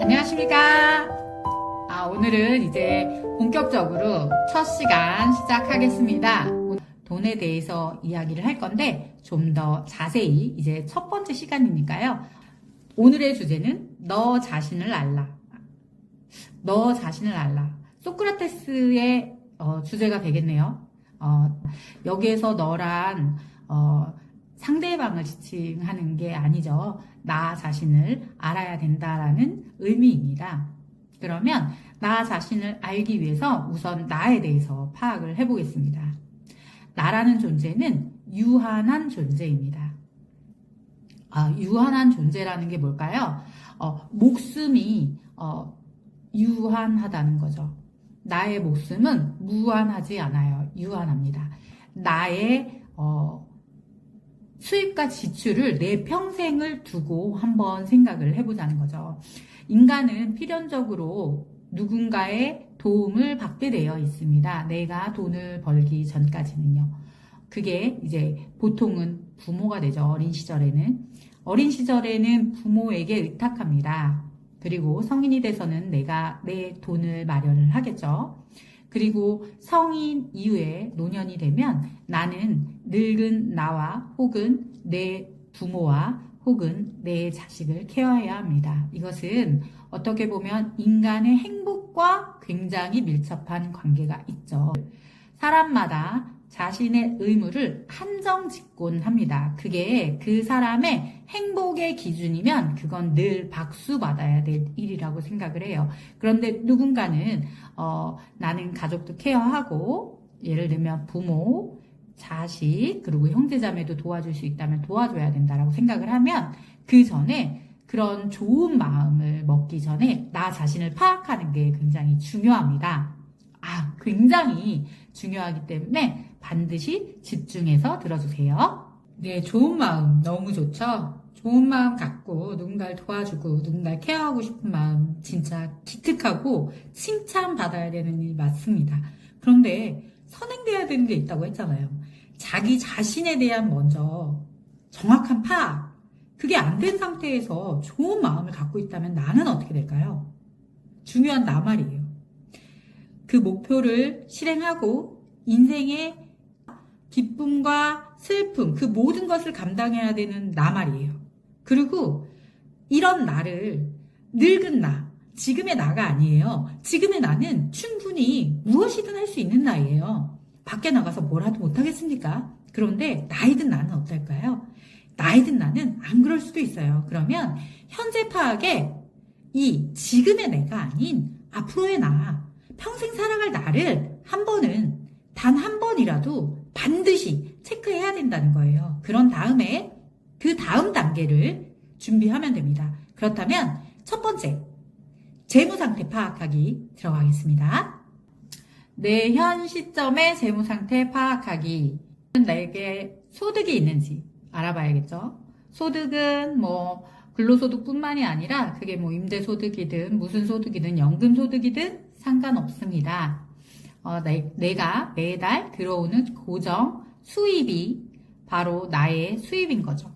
안녕하십니까. 오늘은 이제 본격적으로 첫 시간 시작하겠습니다. 돈에 대해서 이야기를 할 건데 좀 더 자세히 이제 첫 번째 시간이니까요. 오늘의 주제는 너 자신을 알라. 너 자신을 알라. 소크라테스의 주제가 되겠네요. 여기에서 너란 상대방을 지칭하는 게 아니죠. 나 자신을 알아야 된다라는 의미입니다. 그러면 나 자신을 알기 위해서 우선 나에 대해서 파악을 해보겠습니다. 나라는 존재는 유한한 존재입니다. 유한한 존재라는 게 뭘까요? 목숨이 유한하다는 거죠. 나의 목숨은 무한하지 않아요. 유한합니다. 나의 수입과 지출을 내 평생을 두고 한번 생각을 해보자는 거죠. 인간은 필연적으로 누군가의 도움을 받게 되어 있습니다. 내가 돈을 벌기 전까지는요. 그게 이제 보통은 부모가 되죠. 어린 시절에는. 어린 시절에는 부모에게 의탁합니다. 그리고 성인이 돼서는 내가 내 돈을 마련을 하겠죠. 그리고 성인 이후에 노년이 되면 나는 늙은 나와 혹은 내 부모와 혹은 내 자식을 케어해야 합니다. 이것은 어떻게 보면 인간의 행복과 굉장히 밀접한 관계가 있죠. 사람마다 자신의 의무를 한정짓곤합니다. 그게 그 사람의 행복의 기준이면 그건 늘 박수 받아야 될 일이라고 생각을 해요. 그런데 누군가는 나는 가족도 케어하고 예를 들면 부모, 자식, 그리고 형제자매도 도와줄 수 있다면 도와줘야 된다라고 생각을 하면 그 전에 그런 좋은 마음을 먹기 전에 나 자신을 파악하는 게 굉장히 중요합니다. 굉장히 중요하기 때문에 반드시 집중해서 들어주세요. 네, 좋은 마음 너무 좋죠? 좋은 마음 갖고 누군가를 도와주고 누군가를 케어하고 싶은 마음 진짜 기특하고 칭찬받아야 되는 일 맞습니다. 그런데 선행돼야 되는 게 있다고 했잖아요. 자기 자신에 대한 먼저 정확한 파악. 그게 안 된 상태에서 좋은 마음을 갖고 있다면 나는 어떻게 될까요? 중요한 나 말이에요. 그 목표를 실행하고 인생의 기쁨과 슬픔, 그 모든 것을 감당해야 되는 나 말이에요. 그리고 이런 나를 늙은 나, 지금의 나가 아니에요. 지금의 나는 충분히 무엇이든 할 수 있는 나이에요. 밖에 나가서 뭘 하도 못하겠습니까? 그런데 나이 든 나는 어떨까요? 나이 든 나는 안 그럴 수도 있어요. 그러면 현재 파악에 이 지금의 내가 아닌 앞으로의 나, 평생 살아갈 나를 단 한 번이라도 반드시 체크해야 된다는 거예요. 그런 다음에 그 다음 단계를 준비하면 됩니다. 그렇다면 첫 번째, 재무상태 파악하기 들어가겠습니다. 내 현 시점의 재무상태 파악하기. 내게 소득이 있는지 알아봐야겠죠. 소득은 근로소득뿐만이 아니라 그게 임대소득이든 무슨 소득이든 연금소득이든 상관없습니다. 내가 매달 들어오는 고정 수입이 바로 나의 수입인 거죠.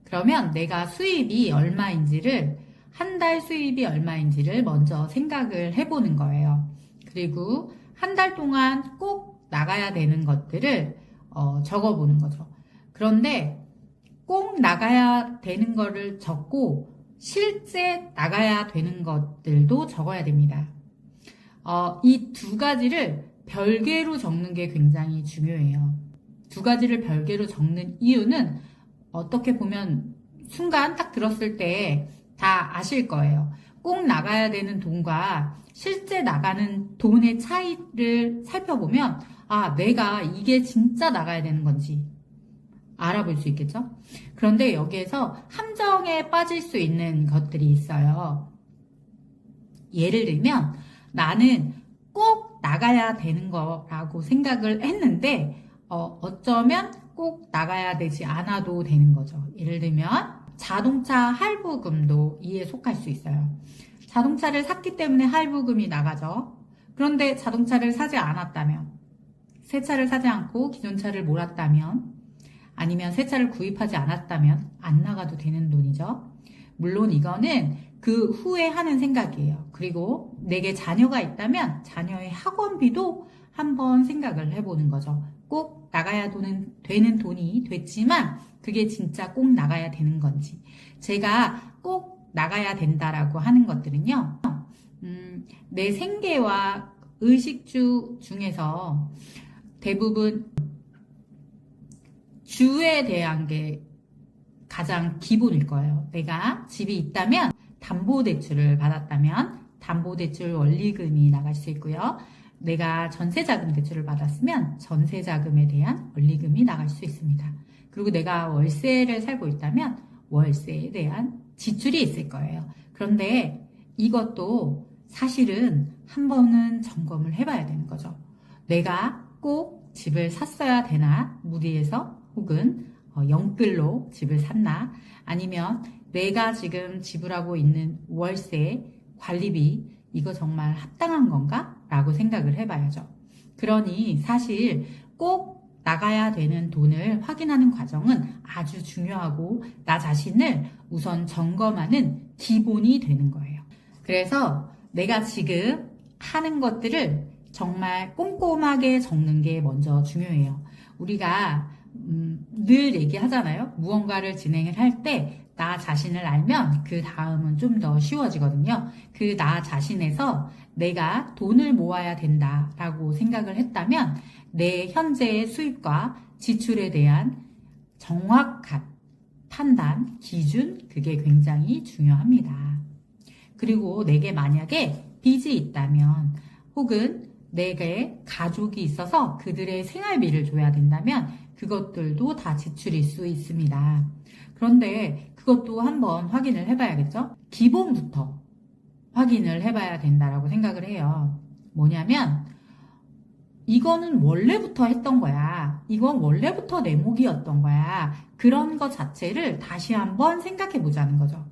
그러면 내가 수입이 얼마인지를 한 달 수입이 얼마인지를 먼저 생각을 해보는 거예요. 그리고 한 달 동안 꼭 나가야 되는 것들을 적어보는 거죠. 그런데 꼭 나가야 되는 거를 적고 실제 나가야 되는 것들도 적어야 됩니다. 이 두 가지를 별개로 적는 게 굉장히 중요해요. 두 가지를 별개로 적는 이유는 어떻게 보면 순간 딱 들었을 때 다 아실 거예요. 꼭 나가야 되는 돈과 실제 나가는 돈의 차이를 살펴보면 내가 이게 진짜 나가야 되는 건지 알아볼 수 있겠죠? 그런데 여기에서 함정에 빠질 수 있는 것들이 있어요. 예를 들면 나는 꼭 나가야 되는 거라고 생각을 했는데 어쩌면 꼭 나가야 되지 않아도 되는 거죠. 예를 들면 자동차 할부금도 이에 속할 수 있어요. 자동차를 샀기 때문에 할부금이 나가죠. 그런데 자동차를 사지 않았다면, 새 차를 사지 않고 기존 차를 몰았다면, 아니면 새 차를 구입하지 않았다면 안 나가도 되는 돈이죠. 물론 이거는 그 후에 하는 생각이에요. 그리고 내게 자녀가 있다면 자녀의 학원비도 한번 생각을 해보는 거죠. 꼭 나가야 되는 돈이 됐지만 그게 진짜 꼭 나가야 되는 건지. 제가 꼭 나가야 된다라고 하는 것들은요. 내 생계와 의식주 중에서 대부분 주에 대한 게 가장 기본일 거예요. 내가 집이 있다면 담보대출을 받았다면 담보대출 원리금이 나갈 수 있고요. 내가 전세자금 대출을 받았으면 전세자금에 대한 원리금이 나갈 수 있습니다. 그리고 내가 월세를 살고 있다면 월세에 대한 지출이 있을 거예요. 그런데 이것도 사실은 한 번은 점검을 해봐야 되는 거죠. 내가 꼭 집을 샀어야 되나? 무리해서 혹은 영끌로 집을 샀나? 아니면 내가 지금 지불하고 있는 월세, 관리비 이거 정말 합당한 건가? 라고 생각을 해봐야죠. 그러니 사실 꼭 나가야 되는 돈을 확인하는 과정은 아주 중요하고 나 자신을 우선 점검하는 기본이 되는 거예요. 그래서 내가 지금 하는 것들을 정말 꼼꼼하게 적는 게 먼저 중요해요. 우리가 늘 얘기하잖아요. 무언가를 진행을 할 때 나 자신을 알면 그 다음은 좀 더 쉬워지거든요. 그 나 자신에서 내가 돈을 모아야 된다라고 생각을 했다면 내 현재의 수입과 지출에 대한 정확한 판단, 기준, 그게 굉장히 중요합니다. 그리고 내게 만약에 빚이 있다면 혹은 내게 가족이 있어서 그들의 생활비를 줘야 된다면 그것들도 다 지출일 수 있습니다. 그런데 그것도 한번 확인을 해봐야겠죠? 기본부터 확인을 해봐야 된다라고 생각을 해요. 뭐냐면 이거는 원래부터 했던 거야. 이건 원래부터 내 몫이었던 거야. 그런 것 자체를 다시 한번 생각해 보자는 거죠.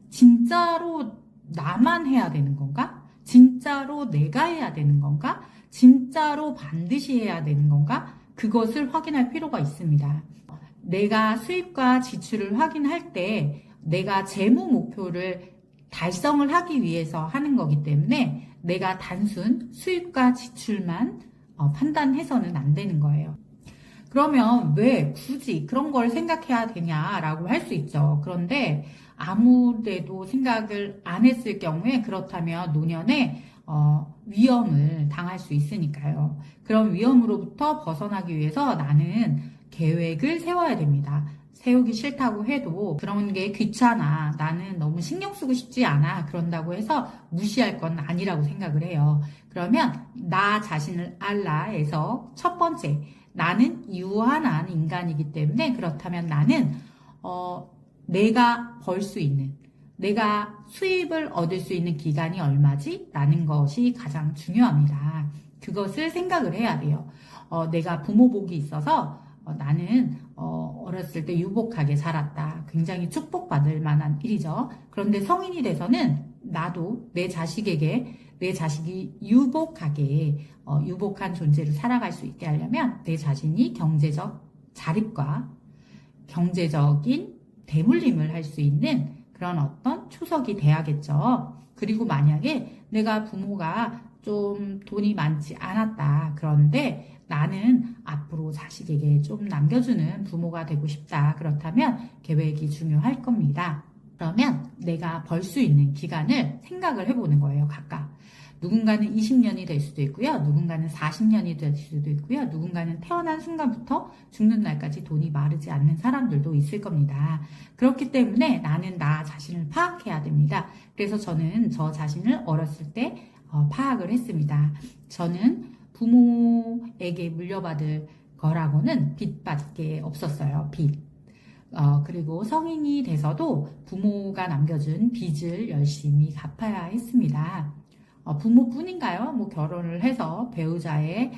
진짜로 나만 해야 되는 건가? 진짜로 내가 해야 되는 건가? 진짜로 반드시 해야 되는 건가? 그것을 확인할 필요가 있습니다. 내가 수입과 지출을 확인할 때 내가 재무 목표를 달성을 하기 위해서 하는 거기 때문에 내가 단순 수입과 지출만 판단해서는 안 되는 거예요. 그러면 왜 굳이 그런 걸 생각해야 되냐라고 할 수 있죠. 그런데 아무래도 생각을 안 했을 경우에 그렇다면 노년에 위험을 당할 수 있으니까요. 그런 위험으로부터 벗어나기 위해서 나는 계획을 세워야 됩니다. 세우기 싫다고 해도 그런 게 귀찮아. 나는 너무 신경 쓰고 싶지 않아. 그런다고 해서 무시할 건 아니라고 생각을 해요. 그러면 나 자신을 알라에서 첫 번째, 나는 유한한 인간이기 때문에 그렇다면 나는 내가 벌 수 있는, 내가 수입을 얻을 수 있는 기간이 얼마지? 라는 것이 가장 중요합니다. 그것을 생각을 해야 돼요. 내가 부모복이 있어서 나는 어렸을 때 유복하게 살았다. 굉장히 축복받을 만한 일이죠. 그런데 성인이 돼서는 나도 내 자식에게 내 자식이 유복하게 유복한 존재로 살아갈 수 있게 하려면 내 자신이 경제적 자립과 경제적인 대물림을 할 수 있는 그런 어떤 초석이 돼야겠죠. 그리고 만약에 내가 부모가 좀 돈이 많지 않았다. 그런데 나는 앞으로 자식에게 좀 남겨주는 부모가 되고 싶다. 그렇다면 계획이 중요할 겁니다. 그러면 내가 벌 수 있는 기간을 생각을 해보는 거예요. 각각. 누군가는 20년이 될 수도 있고요. 누군가는 40년이 될 수도 있고요. 누군가는 태어난 순간부터 죽는 날까지 돈이 마르지 않는 사람들도 있을 겁니다. 그렇기 때문에 나는 나 자신을 파악해야 됩니다. 그래서 저는 저 자신을 어렸을 때 파악을 했습니다. 저는 부모에게 물려받을 거라고는 빚밖에 없었어요. 빚. 그리고 성인이 돼서도 부모가 남겨준 빚을 열심히 갚아야 했습니다. 부모뿐인가요? 뭐 결혼을 해서 배우자의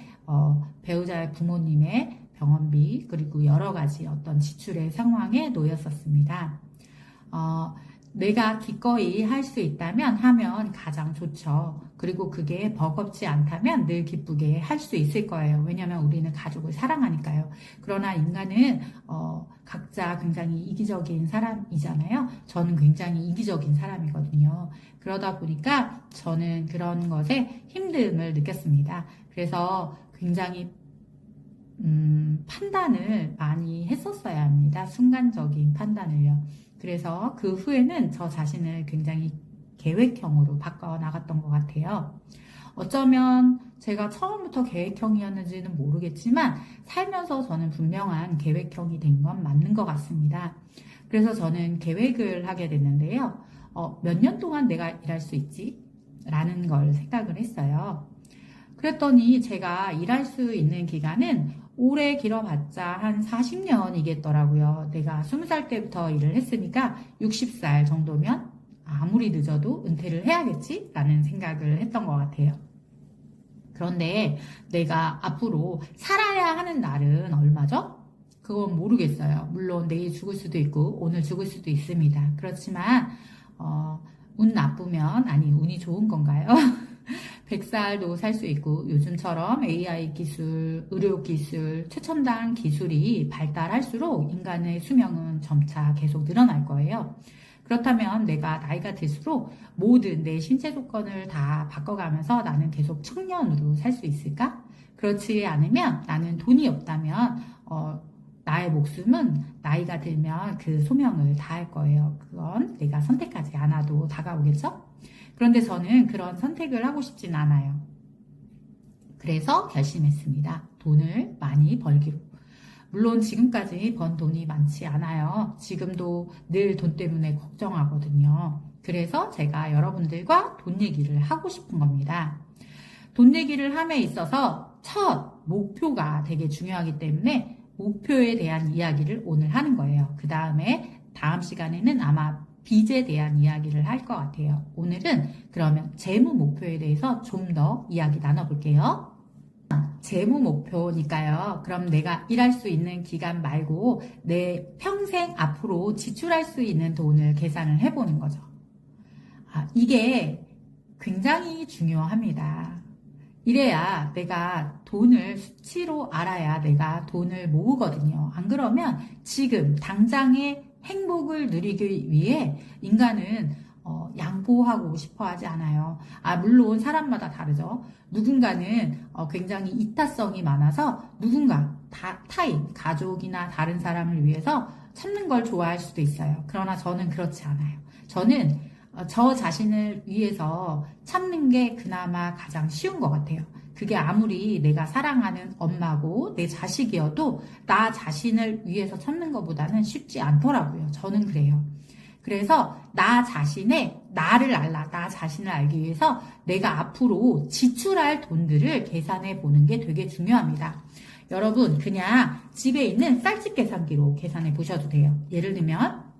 부모님의 병원비 그리고 여러 가지 어떤 지출의 상황에 놓였었습니다. 내가 기꺼이 할 수 있다면 하면 가장 좋죠. 그리고 그게 버겁지 않다면 늘 기쁘게 할 수 있을 거예요. 왜냐하면 우리는 가족을 사랑하니까요. 그러나 인간은 각자 굉장히 이기적인 사람이잖아요. 저는 굉장히 이기적인 사람이거든요. 그러다 보니까 저는 그런 것에 힘듦을 느꼈습니다. 그래서 굉장히 판단을 많이 했었어야 합니다. 순간적인 판단을요. 그래서 그 후에는 저 자신을 굉장히 계획형으로 바꿔 나갔던 것 같아요. 어쩌면 제가 처음부터 계획형이었는지는 모르겠지만 살면서 저는 분명한 계획형이 된 건 맞는 것 같습니다. 그래서 저는 계획을 하게 됐는데요. 몇 년 동안 내가 일할 수 있지? 라는 걸 생각을 했어요. 그랬더니 제가 일할 수 있는 기간은 오래 길어봤자 한 40년이겠더라고요. 내가 20살 때부터 일을 했으니까 60살 정도면 아무리 늦어도 은퇴를 해야겠지? 라는 생각을 했던 것 같아요. 그런데 내가 앞으로 살아야 하는 날은 얼마죠? 그건 모르겠어요. 물론 내일 죽을 수도 있고 오늘 죽을 수도 있습니다. 그렇지만 운 나쁘면, 아니 운이 좋은 건가요? 100살도 살 수 있고 요즘처럼 AI 기술, 의료 기술, 최첨단 기술이 발달할수록 인간의 수명은 점차 계속 늘어날 거예요. 그렇다면 내가 나이가 들수록 모든 내 신체 조건을 다 바꿔가면서 나는 계속 청년으로 살 수 있을까? 그렇지 않으면 나는 돈이 없다면 나의 목숨은 나이가 들면 그 소명을 다할 거예요. 그건 내가 선택하지 않아도 다가오겠죠? 그런데 저는 그런 선택을 하고 싶진 않아요. 그래서 결심했습니다. 돈을 많이 벌기로. 물론 지금까지 번 돈이 많지 않아요. 지금도 늘 돈 때문에 걱정하거든요. 그래서 제가 여러분들과 돈 얘기를 하고 싶은 겁니다. 돈 얘기를 함에 있어서 첫 목표가 되게 중요하기 때문에 목표에 대한 이야기를 오늘 하는 거예요. 그 다음에 다음 시간에는 아마 빚에 대한 이야기를 할 것 같아요. 오늘은 그러면 재무 목표에 대해서 좀 더 이야기 나눠볼게요. 재무 목표니까요. 그럼 내가 일할 수 있는 기간 말고 내 평생 앞으로 지출할 수 있는 돈을 계산을 해보는 거죠. 이게 굉장히 중요합니다. 이래야 내가 돈을 수치로 알아야 내가 돈을 모으거든요. 안 그러면 지금 당장의 행복을 누리기 위해 인간은 양보하고 싶어 하지 않아요. 물론 사람마다 다르죠. 누군가는 굉장히 이타성이 많아서 누군가 타인, 가족이나 다른 사람을 위해서 참는 걸 좋아할 수도 있어요. 그러나 저는 그렇지 않아요. 저는 저 자신을 위해서 참는 게 그나마 가장 쉬운 것 같아요. 그게 아무리 내가 사랑하는 엄마고 내 자식이어도 나 자신을 위해서 참는 것보다는 쉽지 않더라고요. 저는 그래요. 그래서 나 자신의 나를 알라, 나 자신을 알기 위해서 내가 앞으로 지출할 돈들을 계산해 보는 게 되게 중요합니다. 여러분 그냥 집에 있는 쌀집 계산기로 계산해 보셔도 돼요. 예를 들면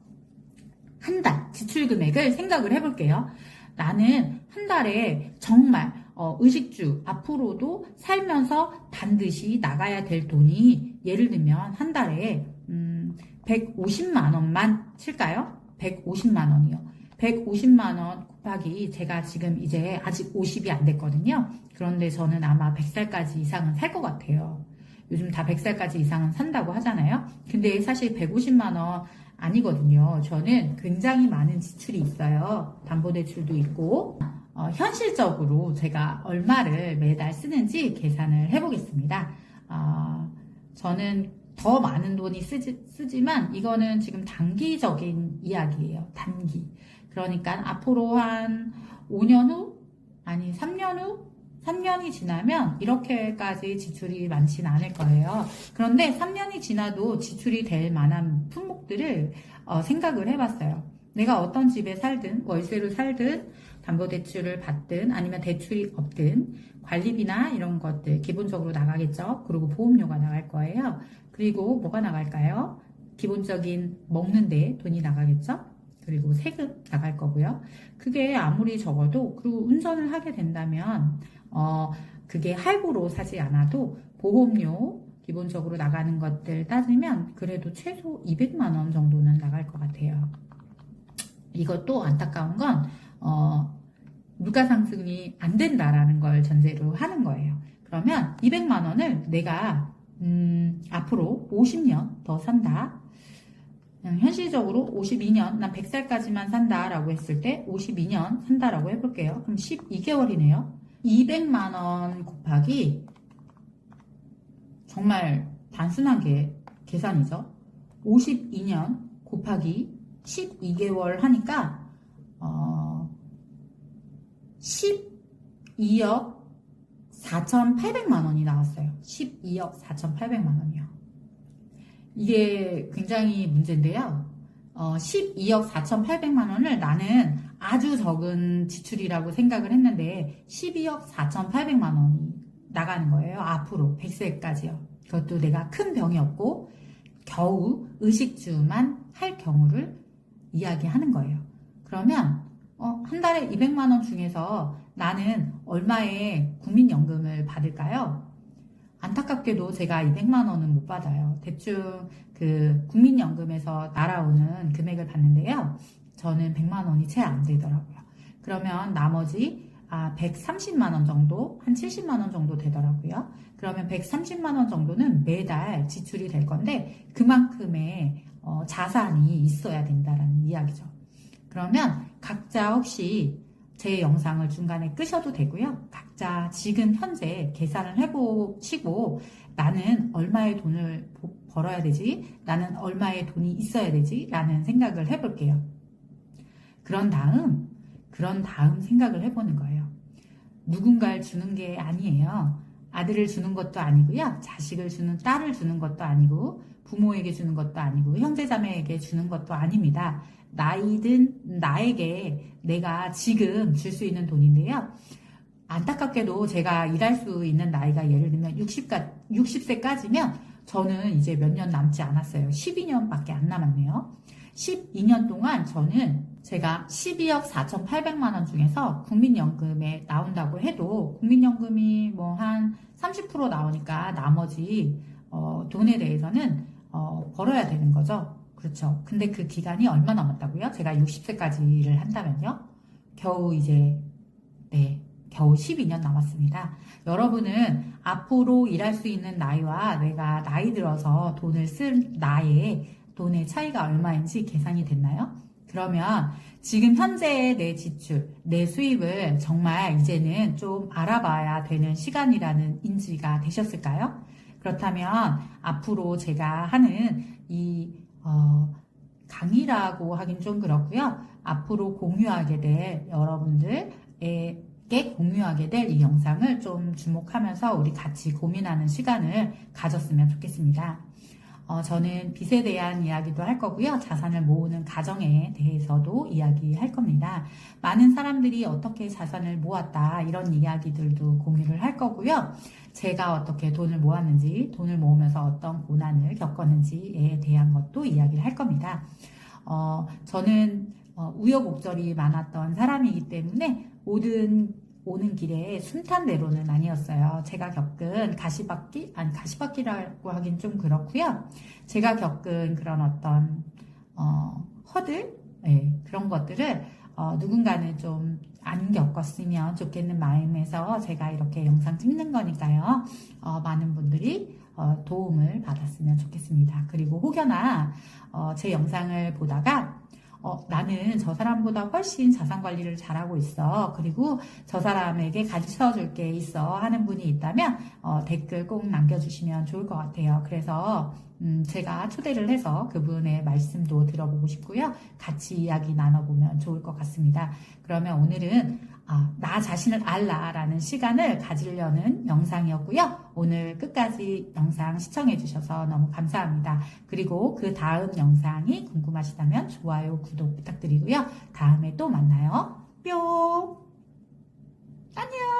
한 달 지출 금액을 생각을 해볼게요. 나는 한 달에 정말 의식주 앞으로도 살면서 반드시 나가야 될 돈이 예를 들면 한 달에 150만 원만 칠까요? 150만 원이요. 150만 원 곱하기 제가 지금 이제 아직 50이 안 됐거든요. 그런데 저는 아마 100살까지 이상은 살 것 같아요. 요즘 다 100살까지 이상은 산다고 하잖아요. 근데 사실 150만 원 아니거든요. 저는 굉장히 많은 지출이 있어요. 담보대출도 있고 현실적으로 제가 얼마를 매달 쓰는지 계산을 해보겠습니다. 저는 더 많은 돈이 쓰지만 이거는 지금 단기적인 이야기예요. 단기. 그러니까 앞으로 한 5년 후? 아니 3년 후? 3년이 지나면 이렇게까지 지출이 많지는 않을 거예요. 그런데 3년이 지나도 지출이 될 만한 품목들을 생각을 해봤어요. 내가 어떤 집에 살든 월세로 살든 담보대출을 받든 아니면 대출이 없든 관리비나 이런 것들 기본적으로 나가겠죠. 그리고 보험료가 나갈 거예요. 그리고 뭐가 나갈까요? 기본적인 먹는데 돈이 나가겠죠. 그리고 세금 나갈 거고요. 그게 아무리 적어도 그리고 운전을 하게 된다면 그게 할부로 사지 않아도 보험료 기본적으로 나가는 것들 따지면 그래도 최소 200만 원 정도는 나갈 것 같아요. 이것도 안타까운 건 물가 상승이 안 된다라는 걸 전제로 하는 거예요. 그러면 200만 원을 내가 앞으로 50년 더 산다. 현실적으로 52년, 난 100살까지만 산다라고 했을 때 52년 산다라고 해볼게요. 그럼 12개월이네요. 200만 원 곱하기 정말 단순한 게 계산이죠. 52년 곱하기 12개월 하니까 12억 4,800만 원이 나왔어요. 12억 4,800만 원이요. 이게 굉장히 문제인데요. 12억 4,800만 원을 나는 아주 적은 지출이라고 생각을 했는데 12억 4,800만 원이 나가는 거예요. 앞으로 100세까지요. 그것도 내가 큰 병이 없고 겨우 의식주만 할 경우를 이야기하는 거예요. 그러면 한 달에 200만 원 중에서 나는 얼마의 국민연금을 받을까요? 안타깝게도 제가 200만 원은 못 받아요. 대충 그 국민연금에서 날아오는 금액을 받는데요. 저는 100만 원이 채 안 되더라고요. 그러면 나머지 130만 원 정도, 한 70만 원 정도 되더라고요. 그러면 130만 원 정도는 매달 지출이 될 건데 그만큼의 자산이 있어야 된다라는 이야기죠. 그러면 각자 혹시 제 영상을 중간에 끄셔도 되고요. 각자 지금 현재 계산을 해보시고 나는 얼마의 돈을 벌어야 되지? 나는 얼마의 돈이 있어야 되지? 라는 생각을 해볼게요. 그런 다음 생각을 해보는 거예요. 누군가를 주는 게 아니에요. 아들을 주는 것도 아니고요. 자식을 주는, 딸을 주는 것도 아니고 부모에게 주는 것도 아니고 형제자매에게 주는 것도 아닙니다. 나이든 나에게 내가 지금 줄 수 있는 돈인데요. 안타깝게도 제가 일할 수 있는 나이가 예를 들면 60세까지면 저는 이제 몇 년 남지 않았어요. 12년밖에 안 남았네요. 12년 동안 저는 제가 12억 4,800만 원 중에서 국민연금에 나온다고 해도 국민연금이 뭐 한 30% 나오니까 나머지 돈에 대해서는 벌어야 되는 거죠. 그렇죠. 근데 그 기간이 얼마 남았다고요? 제가 60세까지 일을 한다면요? 겨우 12년 남았습니다. 여러분은 앞으로 일할 수 있는 나이와 내가 나이 들어서 돈을 쓸 나의 돈의 차이가 얼마인지 계산이 됐나요? 그러면 지금 현재의 내 지출, 내 수입을 정말 이제는 좀 알아봐야 되는 시간이라는 인지가 되셨을까요? 그렇다면 앞으로 제가 하는 이 강의라고 하긴 좀 그렇고요. 앞으로 공유하게 될 여러분들에게 공유하게 될 이 영상을 좀 주목하면서 우리 같이 고민하는 시간을 가졌으면 좋겠습니다. 저는 빚에 대한 이야기도 할 거고요. 자산을 모으는 과정에 대해서도 이야기할 겁니다. 많은 사람들이 어떻게 자산을 모았다 이런 이야기들도 공유를 할 거고요. 제가 어떻게 돈을 모았는지, 돈을 모으면서 어떤 고난을 겪었는지에 대한 것도 이야기를 할 겁니다. 저는 우여곡절이 많았던 사람이기 때문에 오는 길에 순탄대로는 아니었어요. 제가 겪은 가시밭길이라고 하긴 좀 그렇고요. 제가 겪은 그런 어떤 허들, 그런 것들을 누군가는 좀 안 겪었으면 좋겠는 마음에서 제가 이렇게 영상 찍는 거니까요. 많은 분들이 도움을 받았으면 좋겠습니다. 그리고 혹여나 제 영상을 보다가 나는 저 사람보다 훨씬 자산 관리를 잘하고 있어. 그리고 저 사람에게 가르쳐 줄 게 있어 하는 분이 있다면 댓글 꼭 남겨주시면 좋을 것 같아요. 그래서 제가 초대를 해서 그분의 말씀도 들어보고 싶고요. 같이 이야기 나눠보면 좋을 것 같습니다. 그러면 오늘은 나 자신을 알라라는 시간을 가지려는 영상이었고요. 오늘 끝까지 영상 시청해 주셔서 너무 감사합니다. 그리고 그 다음 영상이 궁금하시다면 좋아요, 구독 부탁드리고요. 다음에 또 만나요. 뿅! 안녕!